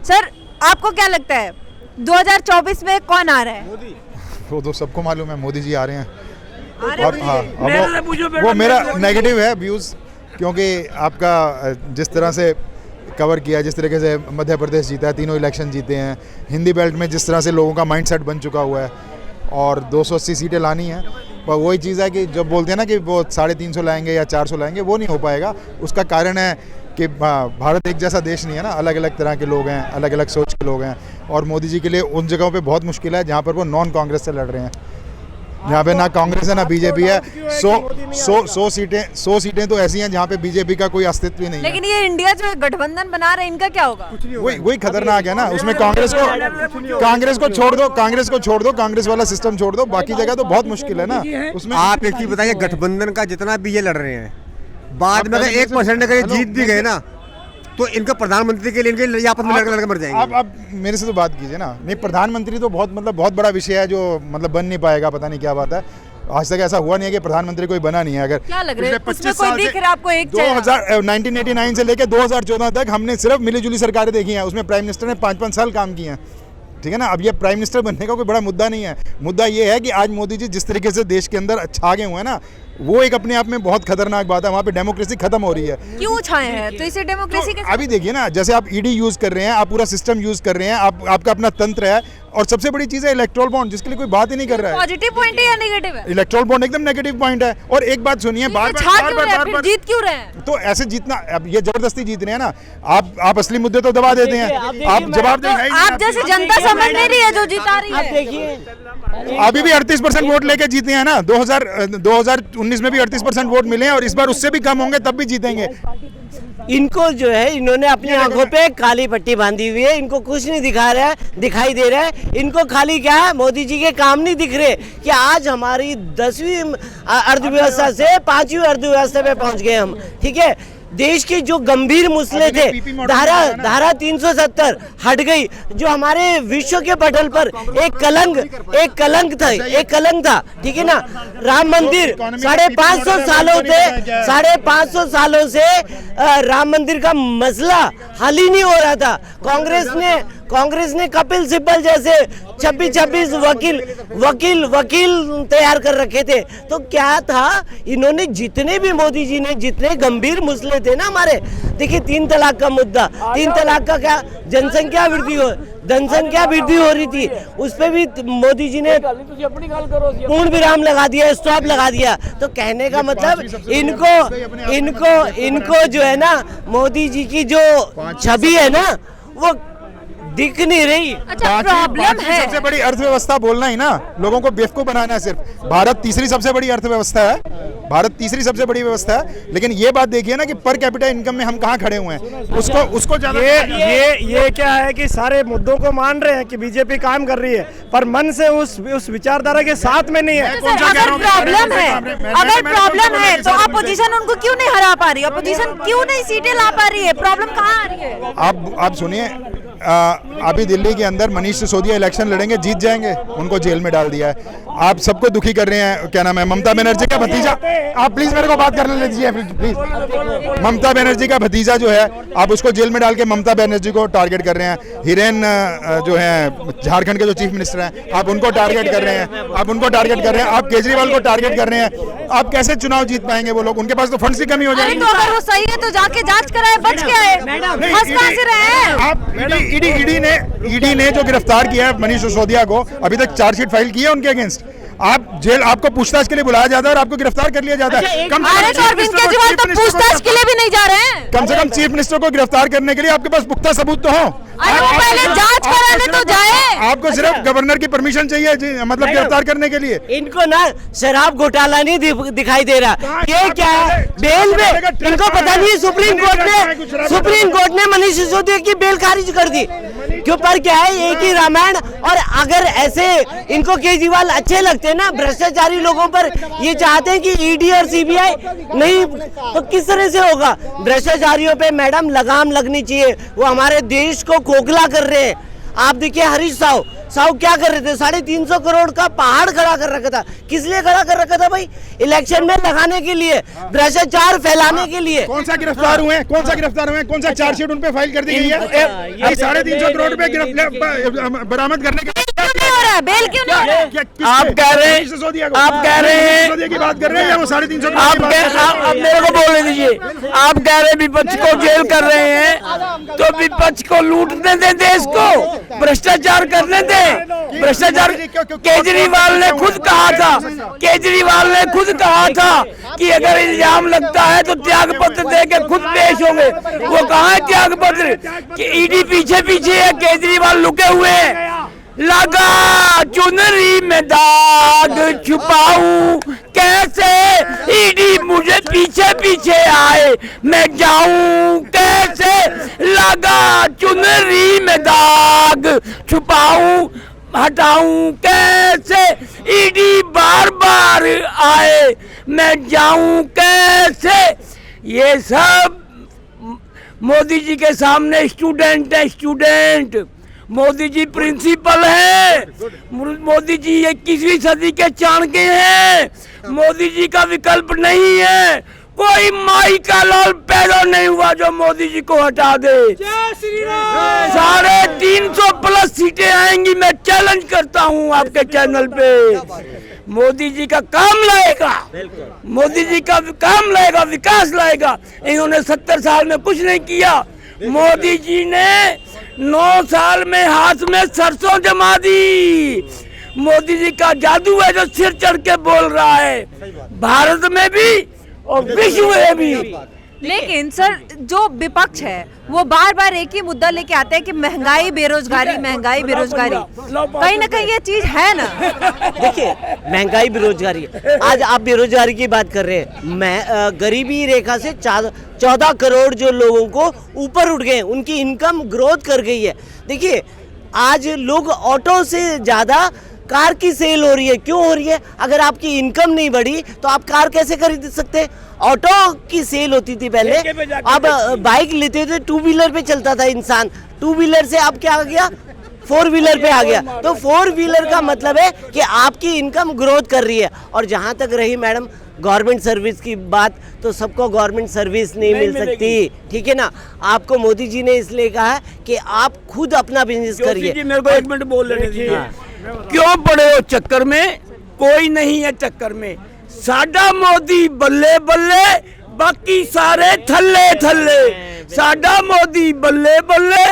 Sir आपको क्या लगता है 2024 में कौन आ रहा है? मोदी। वो तो सबको मालूम है, मोदी जी आ रहे हैं। आ रहे और हैं? हाँ, वो मेरा नेगेटिव है व्यूज़, क्योंकि आपका जिस तरह से कवर किया, जिस तरीके से मध्य प्रदेश जीता है, तीनों इलेक्शन जीते हैं, हिंदी बेल्ट में जिस तरह से लोगों का माइंडसेट बन चुका हुआ है और 280 सीटें लानी हैं, पर वही चीज़ है कि जब बोलते हैं ना कि वो 350 लाएंगे या 400 लाएंगे, वो नहीं हो पाएगा। उसका कारण है कि भारत एक जैसा देश नहीं है ना, अलग अलग तरह के लोग हैं, अलग अलग सोच के लोग हैं, और मोदी जी के लिए उन जगहों पे बहुत मुश्किल है जहाँ पर वो नॉन कांग्रेस से लड़ रहे हैं। यहाँ पे ना कांग्रेस है ना बीजेपी है। 100 सीटें तो ऐसी हैं जहाँ पे बीजेपी का कोई अस्तित्व ही नहीं है। लेकिन ये इंडिया जो गठबंधन बना रहे हैं, इनका क्या होगा? वही खतरनाक है ना। उसमें कांग्रेस को छोड़ दो, कांग्रेस वाला सिस्टम छोड़ दो, बाकी जगह तो बहुत मुश्किल है ना उसमें। आप एक चीज बताइए, गठबंधन का जितना भी ये लड़ रहे हैं, बाद में अगर 1% अगर जीत भी गए ना, तो इनका प्रधानमंत्री के लिए इनके आपस में लड़के मर जाएंगे। आप मेरे से तो बात कीजिए ना। नहीं, प्रधानमंत्री तो बहुत बड़ा विषय है जो बन नहीं पाएगा, पता नहीं क्या बात है। आज तक ऐसा हुआ नहीं है कि प्रधानमंत्री कोई बना नहीं है। अगर क्या लग रहा है उसमें कोई दिख रहा है आपको? एक 1989 से लेकर 2014 तक हमने सिर्फ मिलीजुली सरकारें देखी हैं, उसमें प्राइम मिनिस्टर ने 5-5 साल काम किए हैं, ठीक है ना। अब ये प्राइम मिनिस्टर बनने का कोई बड़ा मुद्दा नहीं है। मुद्दा ये है कि आज मोदी जी जिस तरीके से देश के अंदर छा गए हुए हैं ना, वो एक अपने आप में बहुत खतरनाक बात है। वहाँ पे डेमोक्रेसी खत्म हो रही है। क्यों छाए हैं? तो इसे डेमोक्रेसी तो अभी देखिए ना, जैसे आप ईडी यूज कर रहे हैं, आप पूरा सिस्टम यूज कर रहे हैं, आपका अपना तंत्र है, और सबसे बड़ी चीज है इलेक्ट्रोल बॉन्ड, जिसके लिए कोई बात ही नहीं कर रहा है। पॉजिटिव पॉइंट है या नेगेटिव है? इलेक्ट्रोल बॉन्ड एकदम नेगेटिव पॉइंट है। और एक बात सुनिए, बार जीत क्यों रहे हैं? तो ऐसे जीतना, अब ये जबरदस्ती जीत रहे हैं ना। आप असली मुद्दे तो दबा देते हैं, आप जवाब आप जैसे जनता समझ नहीं रही है जो जिता रही है। देखिए अभी भी 38% वोट लेके जीते हैं ना। 2019 में भी 38% वोट मिले हैं, और इस बार उससे भी कम होंगे, तब भी जीतेंगे। इनको जो है, इन्होंने अपनी आंखों पे काली पट्टी बांधी हुई है, इनको कुछ नहीं दिखाई दे रहा है। इनको खाली क्या है, मोदी जी के काम नहीं दिख रहे कि आज हमारी 10वीं अर्थव्यवस्था से 5वीं अर्थव्यवस्था पे पहुंच गए हम, ठीक है। देश के जो गंभीर मसले थे, धारा 370 हट गई, जो हमारे विश्व के पटल पर एक कलंक था, ठीक है ना। राम मंदिर 550 सालों से राम मंदिर का मसला हल ही नहीं हो रहा था। कांग्रेस ने कपिल सिब्बल जैसे 26 वकील तैयार कर रखे थे। तो क्या था, इन्होंने जितने भी मोदी जी ने जितने गंभीर मसले थे ना हमारे, देखिए 3 तलाक का मुद्दा, 3 तलाक का क्या, जनसंख्या वृद्धि हो रही थी, उस पे भी मोदी जी ने पूर्ण विराम लगा दिया, स्टॉप लगा दिया। तो कहने का मतलब इनको जो है ना, मोदी जी की जो छवि है ना, वो दिख नहीं रही। अच्छा, प्रॉब्लम है सबसे बड़ी अर्थव्यवस्था बोलना ही ना, लोगों को बेवकूफ बनाना है सिर्फ। भारत तीसरी सबसे बड़ी अर्थव्यवस्था है, लेकिन ये बात देखिए ना कि पर कैपिटा इनकम में हम कहाँ खड़े हुए हैं। उसको ज्यादा ये क्या है कि सारे मुद्दों को मान रहे हैं कि बीजेपी काम कर रही है, पर मन से उस विचारधारा के साथ में नहीं है। अगर प्रॉब्लम है तो अपोजिशन उनको क्यों नहीं हरा पा रही? अपोजिशन क्यों नहीं सीटें ला पा रही है? प्रॉब्लम कहाँ आ रही है? आप सुनिए, अभी दिल्ली के अंदर मनीष सिसोदिया इलेक्शन लड़ेंगे, जीत जाएंगे, उनको जेल में डाल दिया है। आप सबको दुखी कर रहे हैं, क्या नाम है, ममता बनर्जी का भतीजा। आप प्लीज मेरे को बात करने दीजिए प्लीज। ममता बनर्जी का भतीजा जो है, आप उसको जेल में डाल के ममता बनर्जी को टारगेट कर रहे हैं। हिरेन जो है झारखंड के जो चीफ मिनिस्टर हैं, आप उनको टारगेट कर रहे हैं। आप केजरीवाल को टारगेट कर रहे हैं। आप कैसे चुनाव जीत पाएंगे? वो लोग, उनके पास तो फंड्स की कमी हो जाएगी। तो अगर वो सही है तो जाके जांच कराए, बच के आए। हंस कहां से रहे हैं आप? ईडी ने जो गिरफ्तार किया है मनीष सिसोदिया को, अभी तक चार्जशीट फाइल की है उनके अगेंस्ट। आपको पूछताछ के लिए बुलाया जाता है और आपको गिरफ्तार कर लिया जाता है। कम पूछताछ के लिए भी नहीं जा रहे हैं। कम से कम चीफ मिनिस्टर को गिरफ्तार करने के लिए आपके पास पुख्ता सबूत तो हो। पहले जांच कराने तो जाए। आपको सिर्फ गवर्नर की परमिशन चाहिए, मतलब गिरफ्तार करने के लिए। इनको ना शराब घोटाला नहीं दिखाई दे रहा। ये क्या है, बेल में इनको पता नहीं, सुप्रीम कोर्ट ने मनीष सिसोदिया की बेल खारिज कर दी। क्यों? पर क्या है, एक ही रामायण। और अगर ऐसे इनको केजरीवाल अच्छे लगते हैं ना, भ्रष्टाचारी लोगों पर ये चाहते हैं कि ईडी और सीबीआई नहीं, तो किस तरह से होगा? भ्रष्टाचारियों पे मैडम लगाम लगनी चाहिए, वो हमारे देश को खोखला कर रहे हैं। आप देखिए, हरीश साहु साहू क्या कर रहे थे? 350 करोड़ का पहाड़ खड़ा कर रखा था। किस लिए खड़ा कर रखा था भाई? इलेक्शन में लगाने के लिए, भ्रष्टाचार फैलाने के लिए। कौन सा गिरफ्तार हुए? कौन सा चार्जशीट उन पे फाइल कर दी गई है? 350 करोड़ रुपए बरामद करने के बेल क्यों नहीं हो रहा है? आप कह रहे हैं की बात कर रहे हैं, वो 350 आप मेरे को बोलने दीजिए। आप कह रहे हैं विपक्ष को जेल कर रहे हैं, तो विपक्ष को लूटने दें, देश को भ्रष्टाचार करने दें। भ्रष्टाचार केजरीवाल ने खुद कहा था कि अगर इल्जाम लगता है तो त्याग पत्र दे के खुद पेश होंगे। वो कहाँ है त्याग पत्र? कि ईडी पीछे पीछे है, केजरीवाल लुके हुए हैं। लगा चुनरी में दाग छुपाऊं कैसे, ईडी मुझे पीछे पीछे आए, मैं जाऊं कैसे। लगा चुनरी में दाग छुपाऊं हटाऊं कैसे, ईडी बार बार आए, मैं जाऊं कैसे। ये सब मोदी जी के सामने स्टूडेंट है, स्टूडेंट। मोदी जी प्रिंसिपल है, मोदी जी 21वीं सदी के चाणक्य हैं। मोदी जी का विकल्प नहीं है। कोई माई का लाल पैदा नहीं हुआ जो मोदी जी को हटा दे। 350 प्लस सीटें आएंगी, मैं चैलेंज करता हूं आपके चैनल पे। मोदी जी का काम लाएगा, मोदी जी का काम लाएगा, विकास लाएगा। इन्होंने 70 साल में कुछ नहीं किया। मोदी जी ने 9 साल में हाथ में सरसों जमा दी। मोदी जी का जादू है जो सिर चढ़ के बोल रहा है, भारत में भी और विश्व में भी। लेकिन सर जो विपक्ष है वो बार बार एक ही मुद्दा लेके आते हैं कि महंगाई बेरोजगारी, महंगाई बेरोजगारी। कहीं ना कहीं ये चीज है ना। देखिए, महंगाई बेरोजगारी, आज आप बेरोजगारी की बात कर रहे हैं। मैं गरीबी रेखा से 14 करोड़ जो लोगों को ऊपर उठ गए, उनकी इनकम ग्रोथ कर गई है। देखिए, आज लोग ऑटो से ज्यादा कार की सेल हो रही है। क्यों हो रही है? अगर आपकी इनकम नहीं बढ़ी तो आप कार कैसे खरीद सकते? ऑटो की सेल होती थी पहले, अब बाइक लेते थे, 2 व्हीलर पे चलता था इंसान, 2 व्हीलर से अब क्या आ गया? 4 व्हीलर पे आ गया। तो 4 व्हीलर का मतलब है कि आपकी इनकम ग्रोथ कर रही है। और जहां तक रही मैडम गवर्नमेंट सर्विस की बात, तो सबको गवर्नमेंट सर्विस नहीं मिल सकती, ठीक है ना। आपको मोदी जी ने इसलिए कहा है कि आप खुद अपना बिजनेस करिए। मेरे को 1 मिनट बोल लेने दीजिए। क्यों पड़े हो चक्कर में? कोई नहीं है चक्कर में। साडा मोदी बल्ले बल्ले, बाकी सारे थल्ले थल्ले। साडा मोदी बल्ले बल्ले,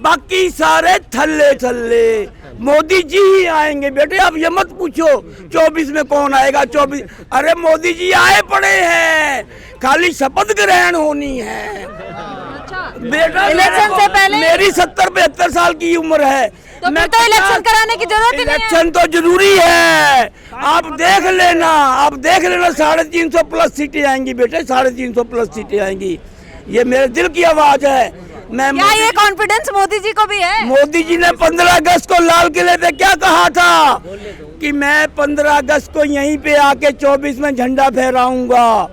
बाकी सारे थल्ले थल्ले। मोदी जी ही आएंगे बेटे, आप ये मत पूछो 24 में कौन आएगा। 24, अरे मोदी जी आए पड़े हैं, खाली शपथ ग्रहण होनी है। बेटा इलेक्शन से पहले मेरी 70-72 साल की उम्र है, तो मैं तो इलेक्शन कराने की जरूरत ही नहीं है। इलेक्शन तो जरूरी है। आप देख लेना 350 प्लस सीटें आएंगी बेटे, 350 प्लस सीटें आएंगी। ये मेरे दिल की आवाज है। मैं क्या ये कॉन्फिडेंस मोदी जी को भी है? मोदी जी ने 15 अगस्त को लाल किले पे क्या कहा था कि मैं 15 अगस्त को यहीं पे आके 24 में झंडा फहराऊंगा।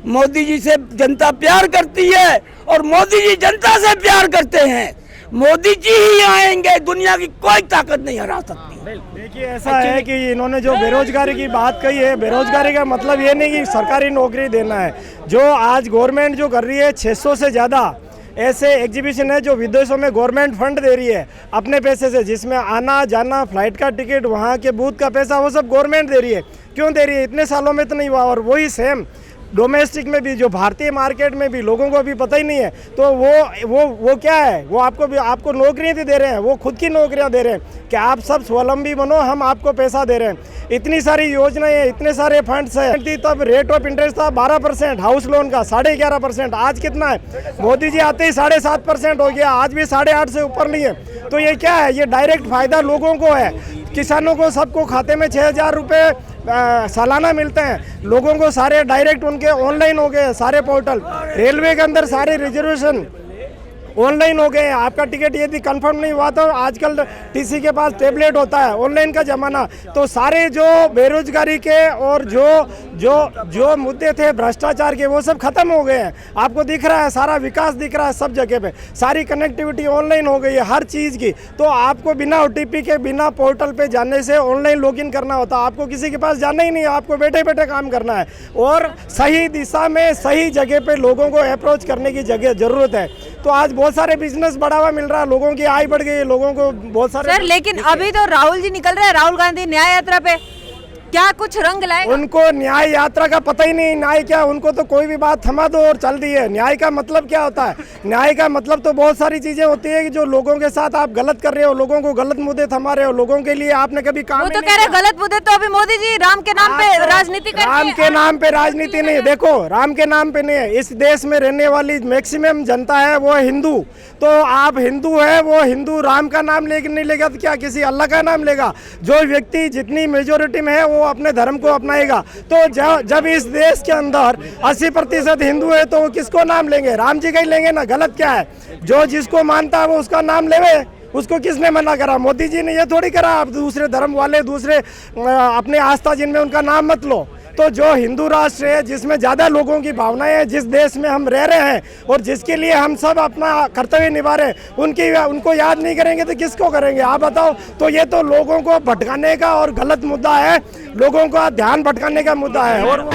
मोदी जी से जनता प्यार करती है और मोदी जी जनता से प्यार करते हैं। मोदी जी ही आएंगे, दुनिया की कोई ताकत नहीं हरा सकती। देखिए, ऐसा है कि इन्होंने जो बेरोजगारी की बात कही है, बेरोजगारी का मतलब ये नहीं कि सरकारी नौकरी देना है। जो आज गवर्नमेंट जो कर रही है, 600 से ज़्यादा ऐसे एग्जीबिशन है जो विदेशों में गवर्नमेंट फंड दे रही है अपने पैसे से, जिसमें आना जाना, फ्लाइट का टिकट, वहाँ के बूथ का पैसा, वो सब गवर्नमेंट दे रही है। क्यों दे रही है? इतने सालों में तो नहीं हुआ। और वही सेम डोमेस्टिक में भी, जो भारतीय मार्केट में भी लोगों को अभी पता ही नहीं है, तो वो क्या है? वो आपको नौकरियां दे रहे हैं, वो खुद की नौकरियां दे रहे हैं कि आप सब स्वावलंबी बनो, हम आपको पैसा दे रहे हैं। इतनी सारी योजनाएं हैं, इतने सारे फंड्स हैं। तब रेट ऑफ इंटरेस्ट था 12%, हाउस लोन का 11.5%। आज कितना है? मोदी जी आते ही 7.5% हो गया, आज भी 8.5 से ऊपर नहीं है। तो ये क्या है? ये डायरेक्ट फायदा लोगों को है, किसानों को, सबको खाते में 6,000 रुपये सालाना मिलते हैं। लोगों को सारे डायरेक्ट उनके ऑनलाइन हो गए सारे पोर्टल। रेलवे के अंदर सारे रिजर्वेशन ऑनलाइन हो गए हैं। आपका टिकट यदि कंफर्म नहीं हुआ तो आजकल टीसी के पास टैबलेट होता है, ऑनलाइन का ज़माना। तो सारे जो बेरोजगारी के और जो मुद्दे थे भ्रष्टाचार के, वो सब खत्म हो गए हैं। आपको दिख रहा है, सारा विकास दिख रहा है सब जगह पे, सारी कनेक्टिविटी ऑनलाइन हो गई है हर चीज़ की। तो आपको बिना OTP के, बिना पोर्टल पे जाने से ऑनलाइन लॉगिन करना होता है। आपको किसी के पास जाना ही नहीं है, आपको बैठे बैठे काम करना है और सही दिशा में सही जगह पे लोगों को अप्रोच करने की ज़रूरत है। तो आज बहुत सारे बिजनेस बढ़ावा मिल रहा है, लोगों की आय बढ़ गई है, लोगों को बहुत सारे। सर लेकिन अभी तो राहुल जी निकल रहे हैं, राहुल गांधी न्याय यात्रा पे, क्या कुछ रंग लाएगा? उनको न्याय यात्रा का पता ही नहीं, न्याय क्या, उनको तो कोई भी बात थमा दो और चल दी है। न्याय का मतलब क्या होता है? न्याय का मतलब तो बहुत सारी चीजें होती है कि जो लोगों के साथ आप गलत कर रहे हो, लोगों को गलत मुद्दे थमा रहे हो, लोगों के लिए आपने कभी काम वो तो कह रहे गलत मुद्दे, तो अभी मोदी जी राम के नाम पे राजनीति कर रहे हैं। राम के नाम पे राजनीति नहीं, देखो राम के नाम पे नहीं है। इस देश में रहने वाली मैक्सिमम जनता है वो हिंदू। तो आप हिंदू है, वो हिंदू राम का नाम नहीं लेगा तो क्या किसी अल्लाह का नाम लेगा? जो व्यक्ति जितनी मेजोरिटी में है वो अपने धर्म को अपनाएगा। तो जब इस देश के अंदर 80% हिंदू है तो वो किसको नाम लेंगे? राम जी का ही लेंगे ना। गलत क्या है? जो जिसको मानता है वो उसका नाम लेवे। उसको किसने मना करा? मोदी जी ने ये थोड़ी करा आप दूसरे धर्म वाले, दूसरे अपने आस्था जिनमें उनका नाम मत लो। तो जो हिंदू राष्ट्र है, जिसमें ज़्यादा लोगों की भावनाएं हैं, जिस देश में हम रह रहे हैं और जिसके लिए हम सब अपना कर्तव्य निभा रहे हैं, उनको याद नहीं करेंगे तो किसको करेंगे? आप बताओ। तो ये तो लोगों को भटकाने का और गलत मुद्दा है, लोगों का ध्यान भटकाने का मुद्दा है। और